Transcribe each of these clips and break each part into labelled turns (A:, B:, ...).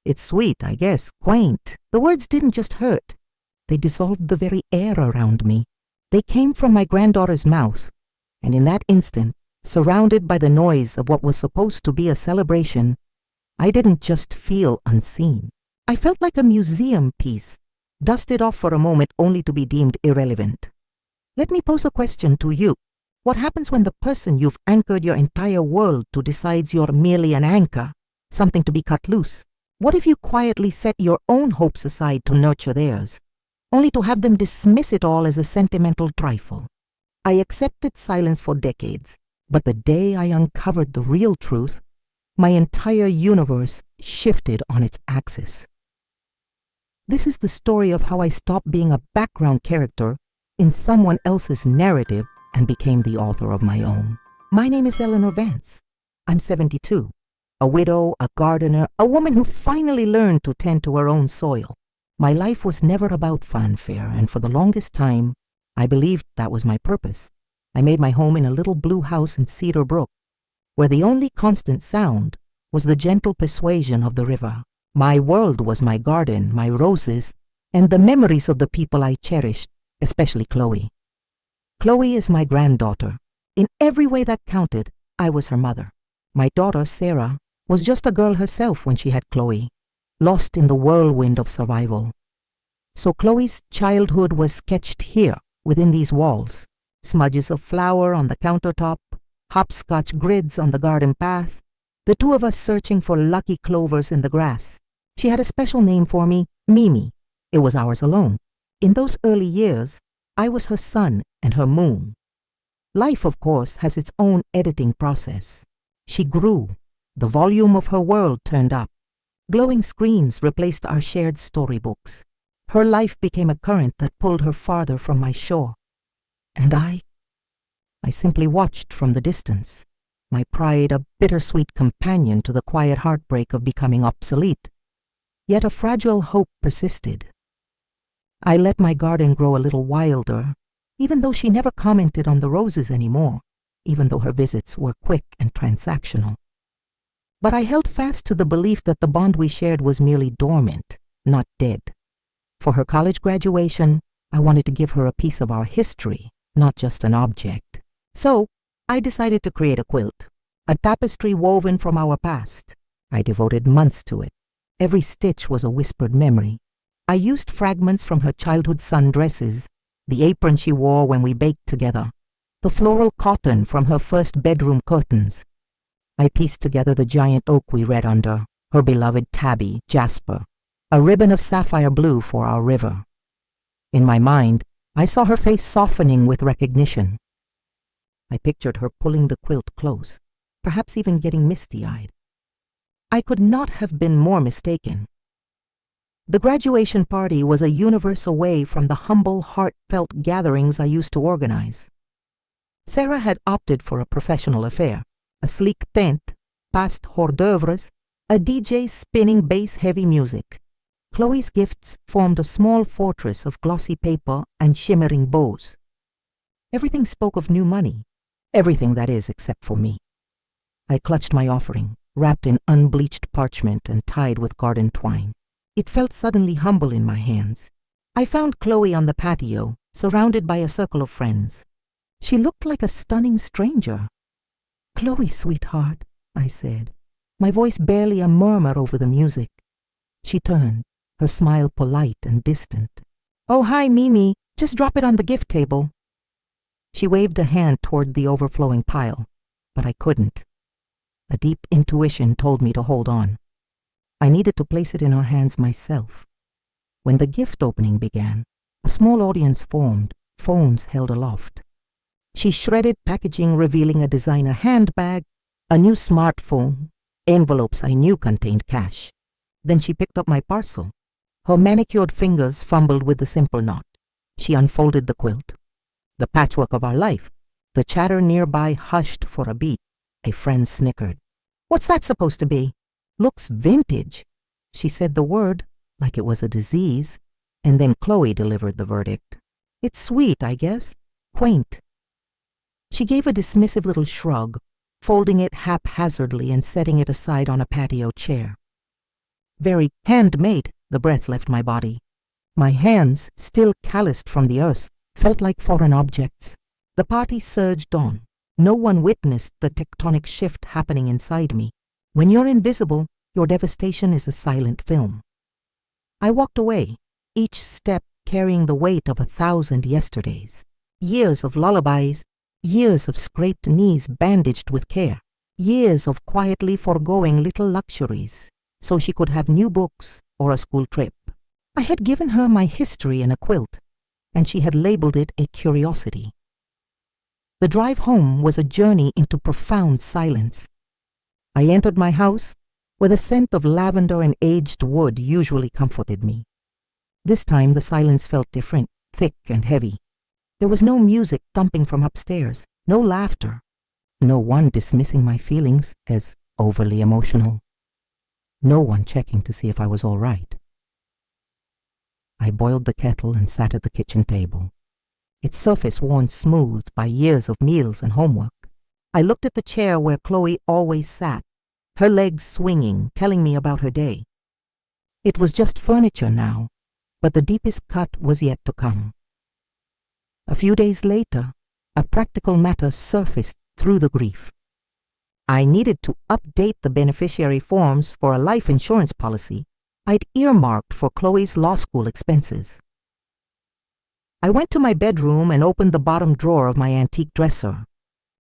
A: It's sweet, I guess, quaint. The words didn't just hurt. They dissolved the very air around me. They came from my granddaughter's mouth, and in that instant, surrounded by the noise of what was supposed to be a celebration, I didn't just feel unseen. I felt like a museum piece, dusted off for a moment only to be deemed irrelevant. Let me pose a question to you. What happens when the person you've anchored your entire world to decides you're merely an anchor, something to be cut loose? What if you quietly set your own hopes aside to nurture theirs, only to have them dismiss it all as a sentimental trifle? I accepted silence for decades, but the day I uncovered the real truth, my entire universe shifted on its axis. This is the story of how I stopped being a background character in someone else's narrative and became the author of my own. My name is Eleanor Vance. I'm 72, a widow, a gardener, a woman who finally learned to tend to her own soil. My life was never about fanfare, and for the longest time, I believed that was my purpose. I made my home in a little blue house in Cedar Brook, where the only constant sound was the gentle persuasion of the river. My world was my garden, my roses, and the memories of the people I cherished, especially Chloe. Chloe is my granddaughter. In every way that counted, I was her mother. My daughter, Sarah, was just a girl herself when she had Chloe, lost in the whirlwind of survival. So Chloe's childhood was sketched here, within these walls. Smudges of flour on the countertop, hopscotch grids on the garden path, the two of us searching for lucky clovers in the grass. She had a special name for me, Mimi. It was ours alone. In those early years, I was her sun and her moon. Life, of course, has its own editing process. She grew. The volume of her world turned up. Glowing screens replaced our shared storybooks. Her life became a current that pulled her farther from my shore. And I simply watched from the distance, my pride a bittersweet companion to the quiet heartbreak of becoming obsolete. Yet a fragile hope persisted. I let my garden grow a little wilder, even though she never commented on the roses anymore, even though her visits were quick and transactional. But I held fast to the belief that the bond we shared was merely dormant, not dead. For her college graduation, I wanted to give her a piece of our history, not just an object. So, I decided to create a quilt, a tapestry woven from our past. I devoted months to it. Every stitch was a whispered memory. I used fragments from her childhood sundresses, the apron she wore when we baked together, the floral cotton from her first bedroom curtains. I pieced together the giant oak we read under, her beloved tabby, Jasper, a ribbon of sapphire blue for our river. In my mind, I saw her face softening with recognition. I pictured her pulling the quilt close, perhaps even getting misty-eyed. I could not have been more mistaken. The graduation party was a universe away from the humble, heartfelt gatherings I used to organize. Sarah had opted for a professional affair, a sleek tent, past hors d'oeuvres, a DJ spinning bass-heavy music. Chloe's gifts formed a small fortress of glossy paper and shimmering bows. Everything spoke of new money, everything that is except for me. I clutched my offering, wrapped in unbleached parchment and tied with garden twine. It felt suddenly humble in my hands. I found Chloe on the patio, surrounded by a circle of friends. She looked like a stunning stranger. "Chloe, sweetheart," I said, my voice barely a murmur over the music. She turned, her smile polite and distant. "Oh, hi, Mimi. Just drop it on the gift table." She waved a hand toward the overflowing pile, but I couldn't. A deep intuition told me to hold on. I needed to place it in her hands myself. When the gift opening began, a small audience formed, phones held aloft. She shredded packaging revealing a designer handbag, a new smartphone, envelopes I knew contained cash. Then she picked up my parcel. Her manicured fingers fumbled with the simple knot. She unfolded the quilt. The patchwork of our life. The chatter nearby hushed for a beat. A friend snickered. "What's that supposed to be?" "Looks vintage." She said the word like it was a disease, and then Chloe delivered the verdict. "It's sweet, I guess. Quaint." She gave a dismissive little shrug, folding it haphazardly and setting it aside on a patio chair. Very handmade, the breath left my body. My hands, still calloused from the earth, felt like foreign objects. The party surged on. No one witnessed the tectonic shift happening inside me. When you're invisible, your devastation is a silent film. I walked away, each step carrying the weight of 1,000 yesterdays. Years of lullabies, years of scraped knees bandaged with care, years of quietly foregoing little luxuries so she could have new books or a school trip. I had given her my history in a quilt, and she had labeled it a curiosity. The drive home was a journey into profound silence. I entered my house where the scent of lavender and aged wood usually comforted me. This time the silence felt different, thick and heavy. There was no music thumping from upstairs, no laughter, no one dismissing my feelings as overly emotional, no one checking to see if I was all right. I boiled the kettle and sat at the kitchen table, its surface worn smooth by years of meals and homework. I looked at the chair where Chloe always sat, her legs swinging, telling me about her day. It was just furniture now, but the deepest cut was yet to come. A few days later, a practical matter surfaced through the grief. I needed to update the beneficiary forms for a life insurance policy I'd earmarked for Chloe's law school expenses. I went to my bedroom and opened the bottom drawer of my antique dresser.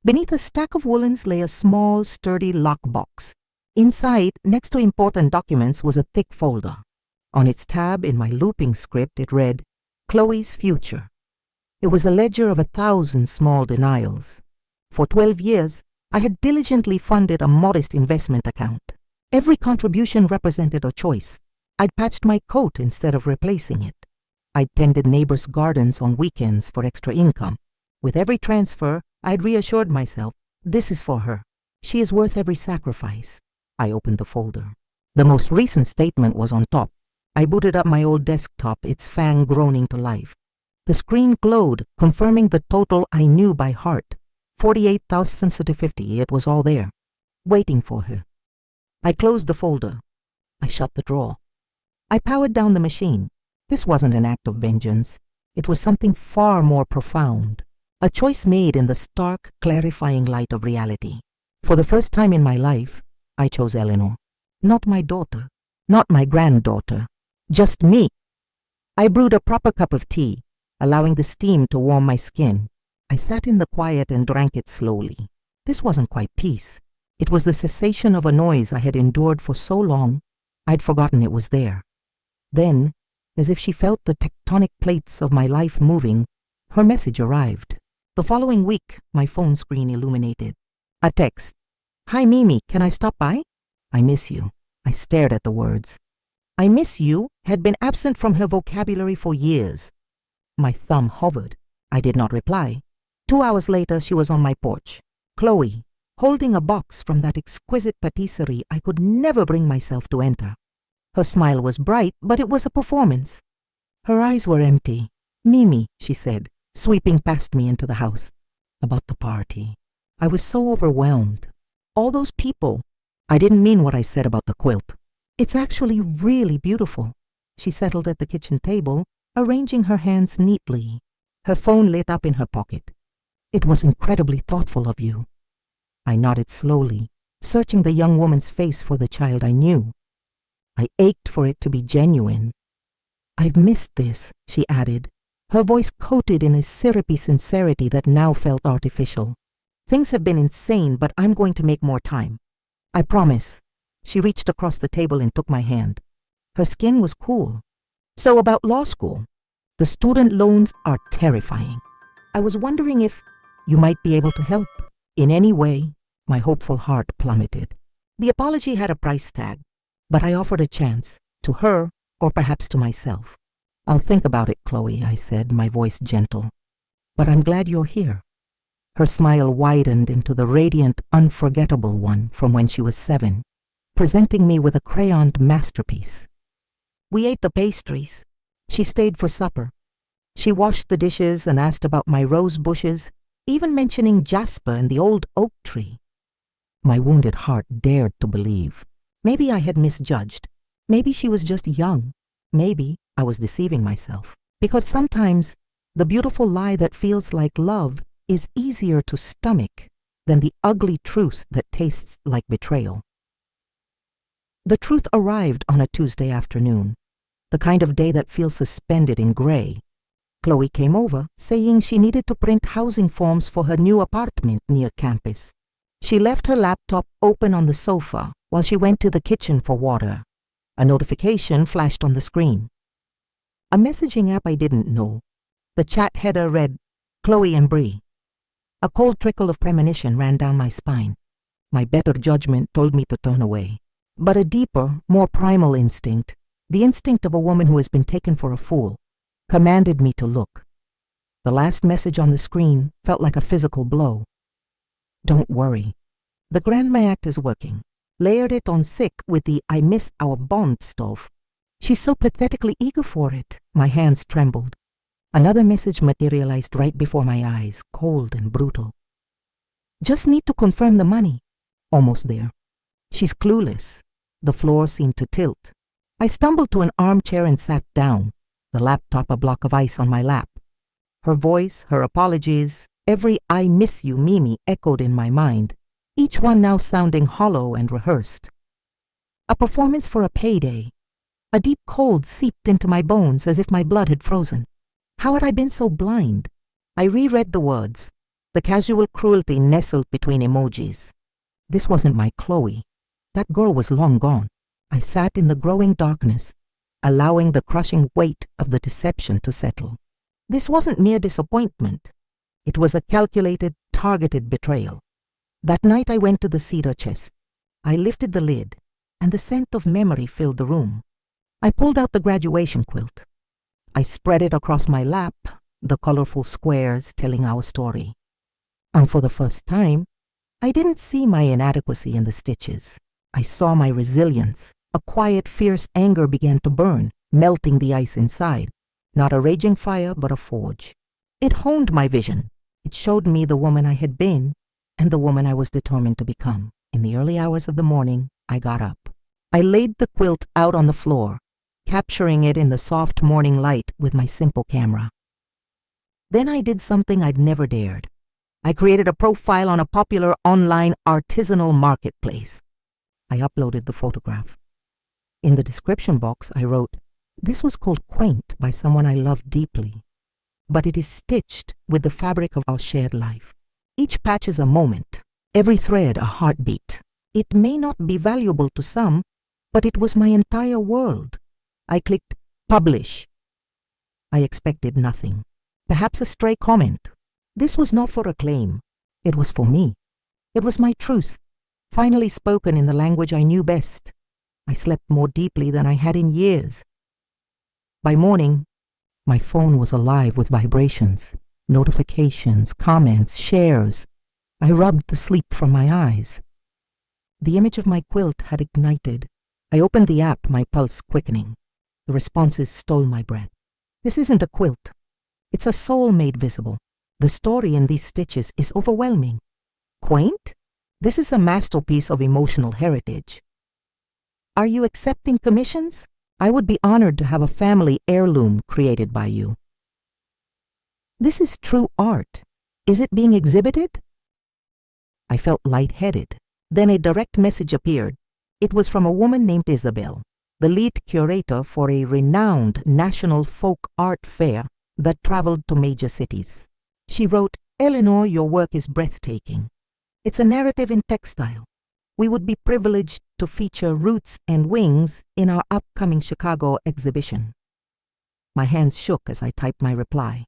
A: Beneath a stack of woolens lay a small, sturdy lockbox. Inside, next to important documents, was a thick folder. On its tab in my looping script, it read, Chloe's Future. It was a ledger of 1,000 small denials. For 12 years, I had diligently funded a modest investment account. Every contribution represented a choice. I'd patched my coat instead of replacing it. I'd tended neighbors' gardens on weekends for extra income. With every transfer, I'd reassured myself, this is for her. She is worth every sacrifice. I opened the folder. The most recent statement was on top. I booted up my old desktop, its fang groaning to life. The screen glowed, confirming the total I knew by heart. 48,050, it was all there, waiting for her. I closed the folder. I shut the drawer. I powered down the machine. This wasn't an act of vengeance. It was something far more profound. A choice made in the stark, clarifying light of reality. For the first time in my life, I chose Eleanor. Not my daughter, not my granddaughter, just me. I brewed a proper cup of tea, allowing the steam to warm my skin. I sat in the quiet and drank it slowly. This wasn't quite peace. It was the cessation of a noise I had endured for so long, I'd forgotten it was there. Then, as if she felt the tectonic plates of my life moving, her message arrived. The following week, my phone screen illuminated. A text. Hi Mimi, can I stop by? I miss you. I stared at the words. I miss you had been absent from her vocabulary for years. My thumb hovered. I did not reply. 2 hours later, she was on my porch. Chloe, holding a box from that exquisite patisserie I could never bring myself to enter. Her smile was bright, but it was a performance. Her eyes were empty. Mimi, she said, sweeping past me into the house. About the party. I was so overwhelmed. All those people. I didn't mean what I said about the quilt. It's actually really beautiful. She settled at the kitchen table, arranging her hands neatly. Her phone lit up in her pocket. It was incredibly thoughtful of you. I nodded slowly, searching the young woman's face for the child I knew. I ached for it to be genuine. I've missed this, she added, her voice coated in a syrupy sincerity that now felt artificial. Things have been insane, but I'm going to make more time. I promise. She reached across the table and took my hand. Her skin was cool. So about law school. The student loans are terrifying. I was wondering if you might be able to help. In any way, my hopeful heart plummeted. The apology had a price tag, but I offered a chance, to her or perhaps to myself. I'll think about it, Chloe, I said, my voice gentle. But I'm glad you're here. Her smile widened into the radiant, unforgettable one from when she was 7, presenting me with a crayoned masterpiece. We ate the pastries. She stayed for supper. She washed the dishes and asked about my rose bushes, even mentioning Jasper and the old oak tree. My wounded heart dared to believe. Maybe I had misjudged. Maybe she was just young. Maybe I was deceiving myself. Because sometimes the beautiful lie that feels like love is easier to stomach than the ugly truth that tastes like betrayal. The truth arrived on a Tuesday afternoon, the kind of day that feels suspended in gray. Chloe came over, saying she needed to print housing forms for her new apartment near campus. She left her laptop open on the sofa while she went to the kitchen for water. A notification flashed on the screen. A messaging app I didn't know. The chat header read, Chloe and Bree. A cold trickle of premonition ran down my spine. My better judgment told me to turn away. But a deeper, more primal instinct, the instinct of a woman who has been taken for a fool, commanded me to look. The last message on the screen felt like a physical blow. Don't worry. The grandma act is working. Layered it on thick with the I miss our bond stuff. She's so pathetically eager for it. My hands trembled. Another message materialized right before my eyes, cold and brutal. Just need to confirm the money. Almost there. She's clueless. The floor seemed to tilt. I stumbled to an armchair and sat down, the laptop a block of ice on my lap. Her voice, her apologies, every I miss you Mimi echoed in my mind, each one now sounding hollow and rehearsed. A performance for a payday. A deep cold seeped into my bones as if my blood had frozen. How had I been so blind? I reread the words. The casual cruelty nestled between emojis. This wasn't my Chloe. That girl was long gone. I sat in the growing darkness, allowing the crushing weight of the deception to settle. This wasn't mere disappointment. It was a calculated, targeted betrayal. That night I went to the cedar chest. I lifted the lid, and the scent of memory filled the room. I pulled out the graduation quilt. I spread it across my lap, the colorful squares telling our story. And for the first time, I didn't see my inadequacy in the stitches. I saw my resilience. A quiet, fierce anger began to burn, melting the ice inside. Not a raging fire, but a forge. It honed my vision. It showed me the woman I had been and the woman I was determined to become. In the early hours of the morning, I got up. I laid the quilt out on the floor, capturing it in the soft morning light with my simple camera. Then I did something I'd never dared. I created a profile on a popular online artisanal marketplace. I uploaded the photograph. In the description box, I wrote, "This was called Quaint by someone I loved deeply, but it is stitched with the fabric of our shared life. Each patch is a moment, every thread a heartbeat. It may not be valuable to some, but it was my entire world." I clicked publish. I expected nothing. Perhaps a stray comment. This was not for acclaim. It was for me. It was my truth, finally spoken in the language I knew best. I slept more deeply than I had in years. By morning, my phone was alive with vibrations, notifications, comments, shares. I rubbed the sleep from my eyes. The image of my quilt had ignited. I opened the app, my pulse quickening. The responses stole my breath. This isn't a quilt. It's a soul made visible. The story in these stitches is overwhelming. Quaint? This is a masterpiece of emotional heritage. Are you accepting commissions? I would be honored to have a family heirloom created by you. This is true art. Is it being exhibited? I felt lightheaded. Then a direct message appeared. It was from a woman named Isabel, the lead curator for a renowned national folk art fair that traveled to major cities. She wrote, "Eleanor, your work is breathtaking. It's a narrative in textile. We would be privileged to feature Roots and Wings in our upcoming Chicago exhibition." My hands shook as I typed my reply.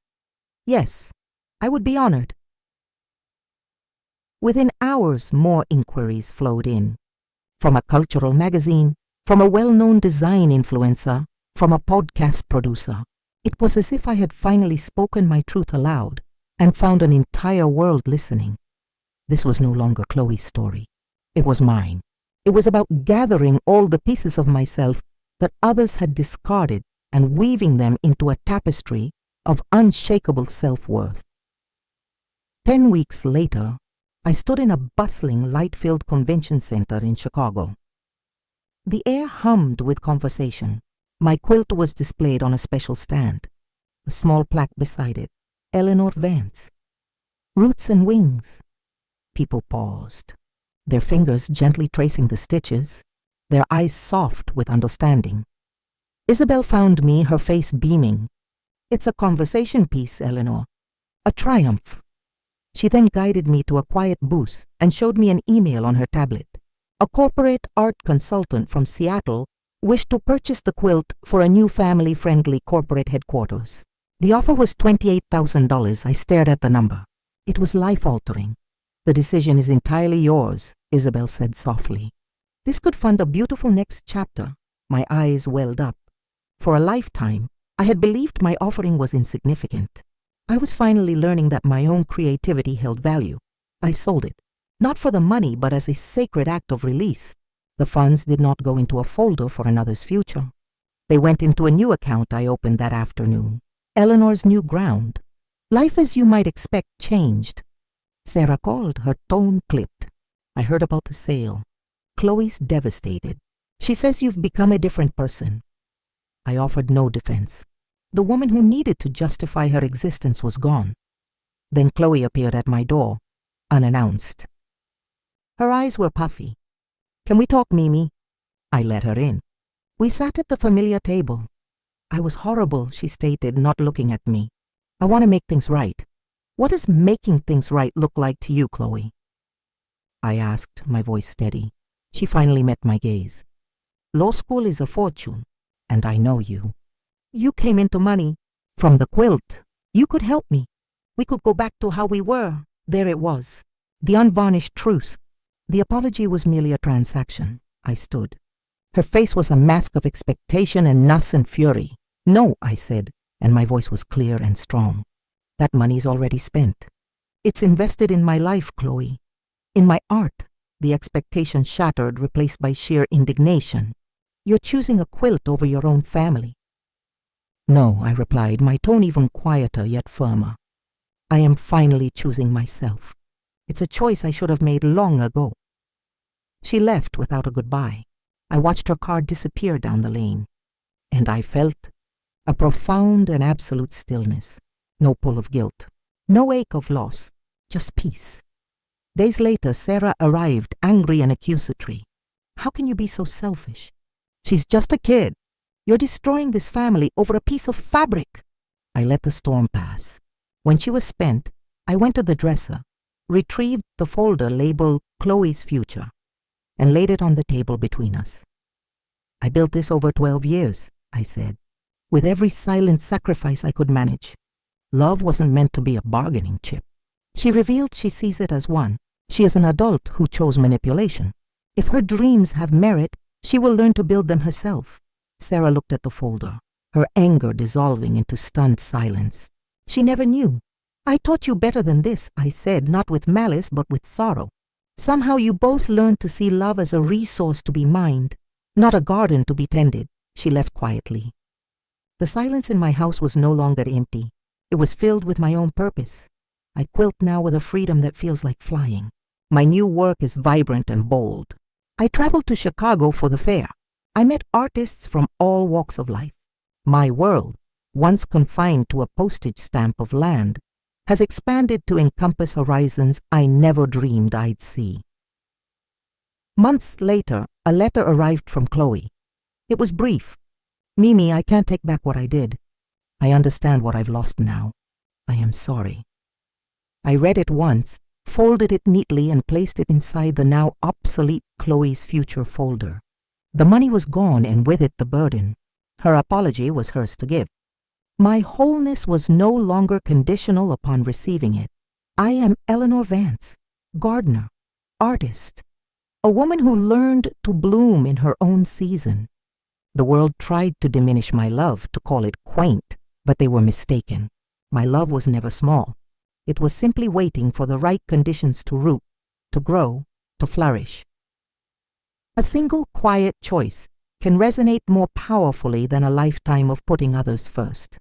A: Yes, I would be honored. Within hours, more inquiries flowed in. From a cultural magazine, from a well-known design influencer, from a podcast producer. It was as if I had finally spoken my truth aloud and found an entire world listening. This was no longer Chloe's story. It was mine. It was about gathering all the pieces of myself that others had discarded and weaving them into a tapestry of unshakable self-worth. 10 weeks later, I stood in a bustling, light-filled convention center in Chicago. The air hummed with conversation. My quilt was displayed on a special stand. A small plaque beside it, Eleanor Vance. Roots and wings. People paused, their fingers gently tracing the stitches, their eyes soft with understanding. Isabel found me, her face beaming. "It's a conversation piece, Eleanor. A triumph." She then guided me to a quiet booth and showed me an email on her tablet. A corporate art consultant from Seattle wished to purchase the quilt for a new family-friendly corporate headquarters. The offer was $28,000. I stared at the number. It was life-altering. "The decision is entirely yours," Isabel said softly. This could fund a beautiful next chapter. My eyes welled up. For a lifetime, I had believed my offering was insignificant. I was finally learning that my own creativity held value. I sold it, not for the money, but as a sacred act of release. The funds did not go into a folder for another's future. They went into a new account I opened that afternoon. Eleanor's New Ground. Life, as you might expect, changed. Sarah called, her tone clipped. "I heard about the sale. Chloe's devastated. She says you've become a different person." I offered no defense. The woman who needed to justify her existence was gone. Then Chloe appeared at my door, unannounced. Her eyes were puffy. "Can we talk, Mimi?" I let her in. We sat at the familiar table. "I was horrible," she stated, not looking at me. "I want to make things right." "What does making things right look like to you, Chloe?" I asked, my voice steady. She finally met my gaze. "Law school is a fortune, and I know you. You came into money from the quilt. You could help me. We could go back to how we were." There it was, the unvarnished truth. The apology was merely a transaction. I stood. Her face was a mask of expectation and nascent fury. "No," I said, and my voice was clear and strong. "That money's already spent. It's invested in my life, Chloe. In my art." The expectation shattered, replaced by sheer indignation. "You're choosing a quilt over your own family." "No," I replied, my tone even quieter yet firmer. "I am finally choosing myself. It's a choice I should have made long ago." She left without a goodbye. I watched her car disappear down the lane, and I felt a profound and absolute stillness. No pull of guilt, no ache of loss, just peace. Days later, Sarah arrived, angry and accusatory. "How can you be so selfish? She's just a kid. You're destroying this family over a piece of fabric." I let the storm pass. When she was spent, I went to the dresser, retrieved the folder labeled Chloe's Future, and laid it on the table between us. "I built this over 12 years, I said, with every silent sacrifice I could manage. Love wasn't meant to be a bargaining chip." She revealed she sees it as one. She is an adult who chose manipulation. If her dreams have merit, she will learn to build them herself. Sarah looked at the folder, her anger dissolving into stunned silence. "She never knew. I taught you better than this," I said, not with malice but with sorrow. "Somehow you both learned to see love as a resource to be mined, not a garden to be tended." She left quietly. The silence in my house was no longer empty. It was filled with my own purpose. I quilt now with a freedom that feels like flying. My new work is vibrant and bold. I traveled to Chicago for the fair. I met artists from all walks of life. My world, once confined to a postage stamp of land, has expanded to encompass horizons I never dreamed I'd see. Months later, a letter arrived from Chloe. It was brief. "Mimi, I can't take back what I did. I understand what I've lost now. I am sorry." I read it once, folded it neatly, and placed it inside the now obsolete Chloe's Future folder. The money was gone, and with it the burden. Her apology was hers to give. My wholeness was no longer conditional upon receiving it. I am Eleanor Vance, gardener, artist, a woman who learned to bloom in her own season. The world tried to diminish my love, to call it quaint, but they were mistaken. My love was never small. It was simply waiting for the right conditions to root, to grow, to flourish. A single quiet choice can resonate more powerfully than a lifetime of putting others first.